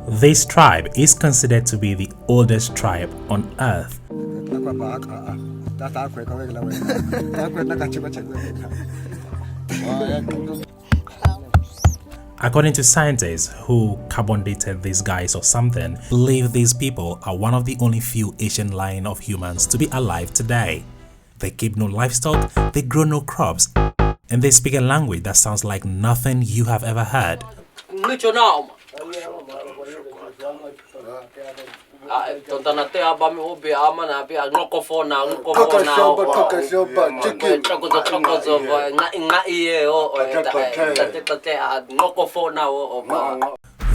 This tribe is considered to be the oldest tribe on Earth. According to scientists who carbon dated these guys or something, believe these people are one of the only few ancient line of humans to be alive today. They keep no livestock, they grow no crops, and they speak a language that sounds like nothing you have ever heard.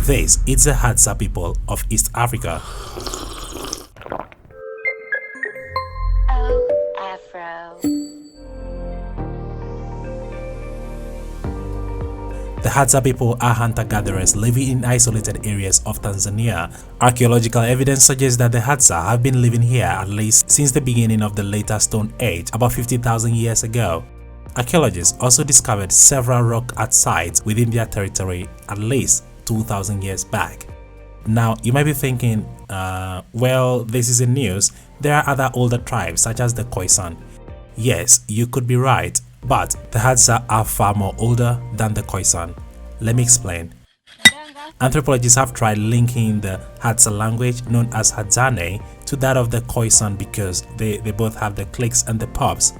This is the Hadza people of East Africa. The Hadza people are hunter-gatherers living in isolated areas of Tanzania. Archaeological evidence suggests that the Hadza have been living here at least since the beginning of the later Stone Age, about 50,000 years ago. Archaeologists also discovered several rock art sites within their territory at least 2,000 years back. Now, you might be thinking, well, this is in news. There are other older tribes such as the Khoisan. Yes, you could be right. But the Hadza are far more older than the Khoisan. Let me explain. Anthropologists have tried linking the Hadza language known as Hadzane to that of the Khoisan because they both have the clicks and the pops.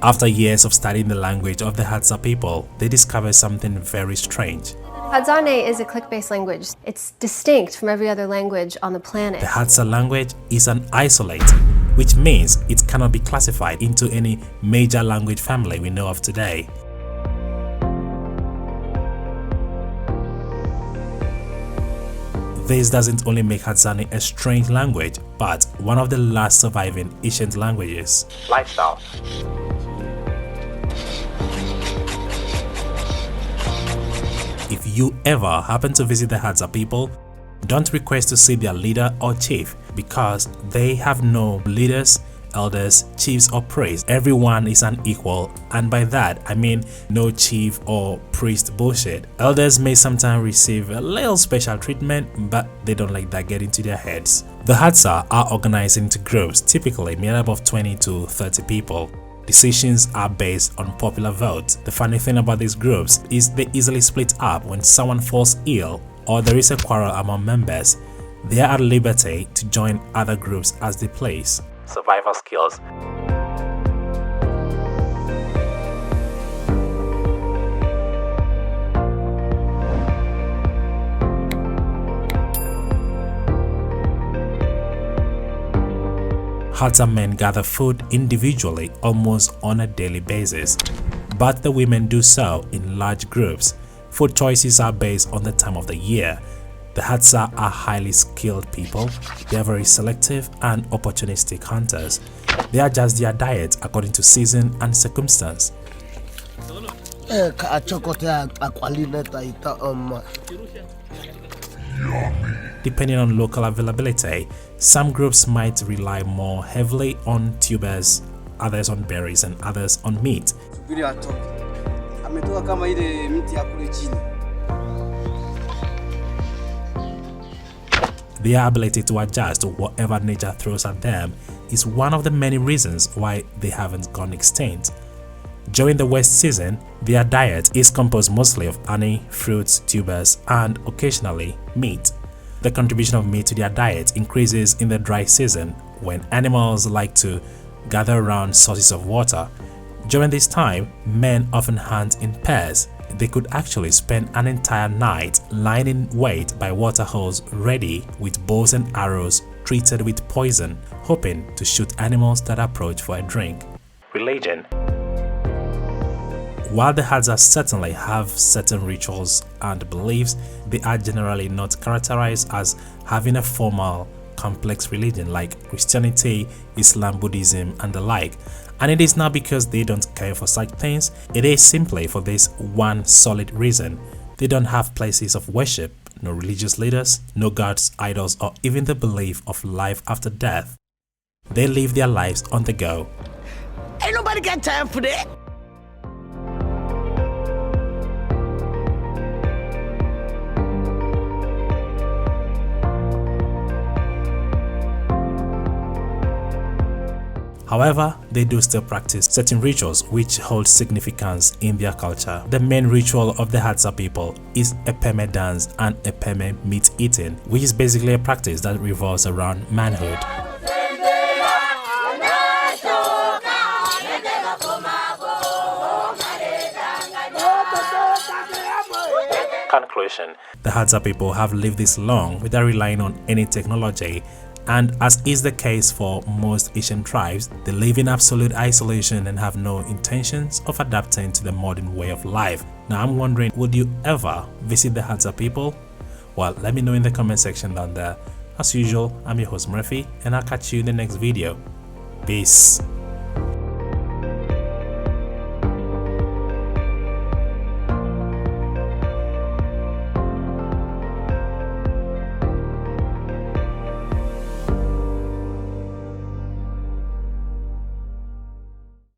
After years of studying the language of the Hadza people, they discovered something very strange. Hadzane is a click-based language. It's distinct from every other language on the planet. The Hadza language is an isolate, which means it cannot be classified into any major language family we know of today. This doesn't only make Hadzane a strange language, but one of the last surviving ancient languages. Lifestyle. If you ever happen to visit the Hadza people, don't request to see their leader or chief because they have no leaders, elders, chiefs or priests. Everyone is an equal, and by that I mean no chief or priest bullshit. Elders may sometimes receive a little special treatment, but they don't let that get into their heads. The Hadza are organized into groups, typically made up of 20 to 30 people. Decisions are based on popular votes. The funny thing about these groups is they easily split up when someone falls ill or there is a quarrel among members. They are at liberty to join other groups as they please. Survival skills. Hadza men gather food individually almost on a daily basis, but the women do so in large groups. Food choices are based on the time of the year. The Hadza are highly skilled people. They are very selective and opportunistic hunters. They adjust their diet according to season and circumstance. Depending on local availability, some groups might rely more heavily on tubers, others on berries, and others on meat. Their ability to adjust to whatever nature throws at them is one of the many reasons why they haven't gone extinct. During the wet season, their diet is composed mostly of honey, fruits, tubers, and occasionally meat. The contribution of meat to their diet increases in the dry season when animals like to gather around sources of water. During this time, men often hunt in pairs. They could actually spend an entire night lying in wait by water holes ready with bows and arrows treated with poison, hoping to shoot animals that approach for a drink. Religion. While the Hadza certainly have certain rituals and beliefs, they are generally not characterized as having a formal, complex religion like Christianity, Islam, Buddhism, and the like. And it is not because they don't care for such things, it is simply for this one solid reason. They don't have places of worship, no religious leaders, no gods, idols, or even the belief of life after death. They live their lives on the go. Ain't nobody got time for that. However, they do still practice certain rituals which hold significance in their culture. The main ritual of the Hadza people is a peme dance and a peme meat eating, which is basically a practice that revolves around manhood. Conclusion: the Hadza people have lived this long without relying on any technology, and as is the case for most Asian tribes, they live in absolute isolation and have no intentions of adapting to the modern way of life. Now I'm wondering, would you ever visit the Hadza people? Well, let me know in the comment section down there. As usual, I'm your host Murphy, and I'll catch you in the next video. Peace.